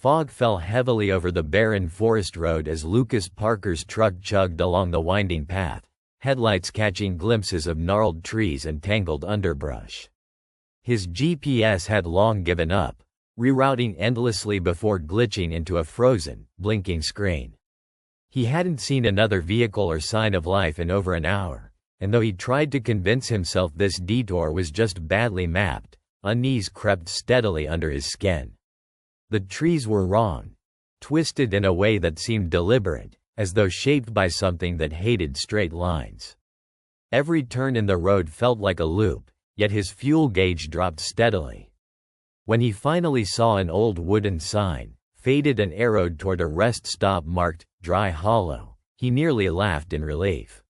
Fog fell heavily over the barren forest road as Lucas Parker's truck chugged along the winding path, headlights catching glimpses of gnarled trees and tangled underbrush. His GPS had long given up, rerouting endlessly before glitching into a frozen, blinking screen. He hadn't seen another vehicle or sign of life in over an hour, and though he tried to convince himself this detour was just badly mapped, unease crept steadily under his skin. The trees were wrong, twisted in a way that seemed deliberate, as though shaped by something that hated straight lines. Every turn in the road felt like a loop, yet his fuel gauge dropped steadily. When he finally saw an old wooden sign, faded and arrowed toward a rest stop marked Dry Hollow, he nearly laughed in relief.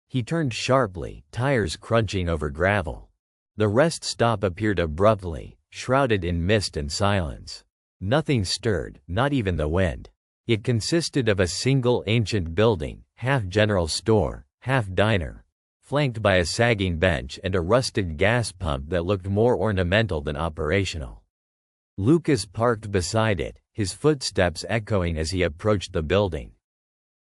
He turned sharply, tires crunching over gravel. The rest stop appeared abruptly, shrouded in mist and silence. Nothing stirred, not even the wind. It consisted of a single ancient building, half general store, half diner, flanked by a sagging bench and a rusted gas pump that looked more ornamental than operational. Lucas parked beside it, his footsteps echoing as he approached the building.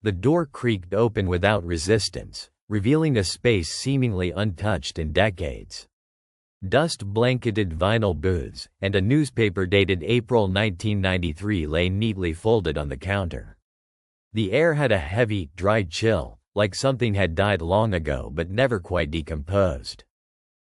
The door creaked open without resistance, revealing a space seemingly untouched in decades. Dust-blanketed vinyl booths, and a newspaper dated April 1993 lay neatly folded on the counter. The air had a heavy, dry chill, like something had died long ago but never quite decomposed.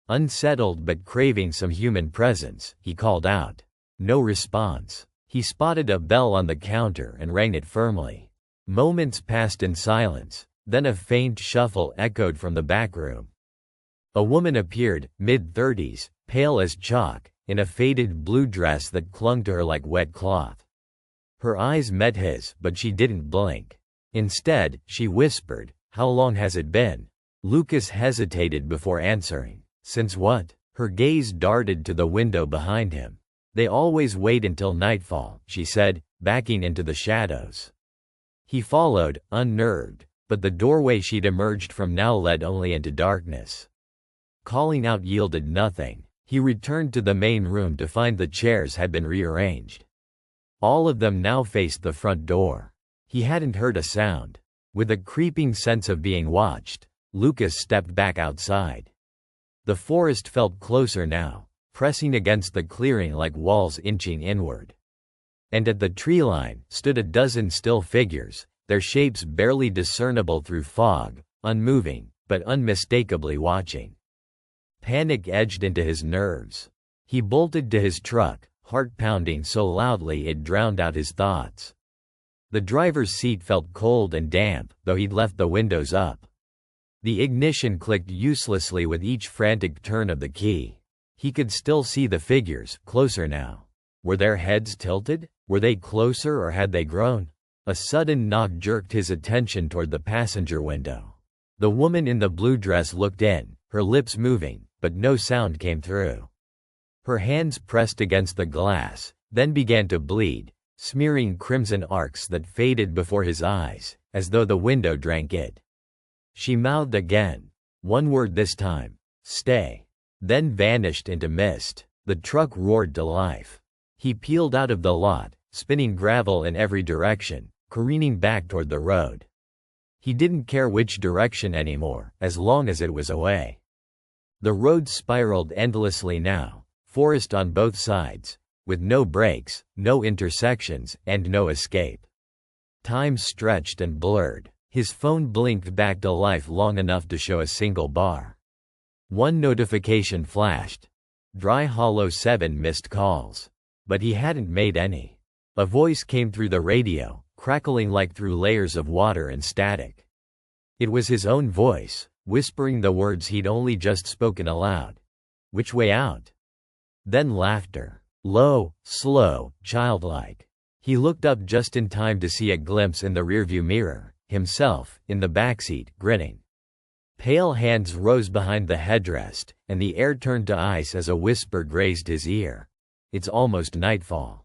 Unsettled but craving some human presence, he called out. No response. He spotted a bell on the counter and rang it firmly. Moments passed in silence, then a faint shuffle echoed from the back room. A woman appeared, mid-30s, pale as chalk, in a faded blue dress that clung to her like wet cloth. Her eyes met his, but she didn't blink. Instead, she whispered, "How long has it been?" Lucas hesitated before answering. "Since what?" Her gaze darted to the window behind him. "They always wait until nightfall," she said, backing into the shadows. He followed, unnerved, but the doorway she'd emerged from now led only into darkness. Calling out yielded nothing. He returned to the main room to find the chairs had been rearranged. All of them now faced the front door. He hadn't heard a sound. With a creeping sense of being watched, Lucas stepped back outside. The forest felt closer now, pressing against the clearing like walls inching inward. And at the tree line stood a dozen still figures, their shapes barely discernible through fog, unmoving, but unmistakably watching. Panic edged into his nerves. He bolted to his truck, heart pounding so loudly it drowned out his thoughts. The driver's seat felt cold and damp, though he'd left the windows up. The ignition clicked uselessly with each frantic turn of the key. He could still see the figures, closer now. Were their heads tilted? Were they closer or had they grown? A sudden knock jerked his attention toward the passenger window. The woman in the blue dress looked in, her lips moving, but no sound came through. Her hands pressed against the glass, then began to bleed, smearing crimson arcs that faded before his eyes, as though the window drank it. She mouthed again, one word this time, "Stay," then vanished into mist. The truck roared to life. He peeled out of the lot, spinning gravel in every direction, careening back toward the road. He didn't care which direction anymore, as long as it was away. The road spiraled endlessly now, forest on both sides, with no breaks, no intersections, and no escape. Time stretched and blurred. His phone blinked back to life long enough to show a single bar. One notification flashed. Dry Hollow 7 missed calls. But he hadn't made any. A voice came through the radio, crackling like through layers of water and static. It was his own voice, whispering the words he'd only just spoken aloud. Which way out? Then laughter. Low, slow, childlike. He looked up just in time to see a glimpse in the rearview mirror, himself, in the backseat, grinning. Pale hands rose behind the headrest, and the air turned to ice as a whisper grazed his ear. It's almost nightfall.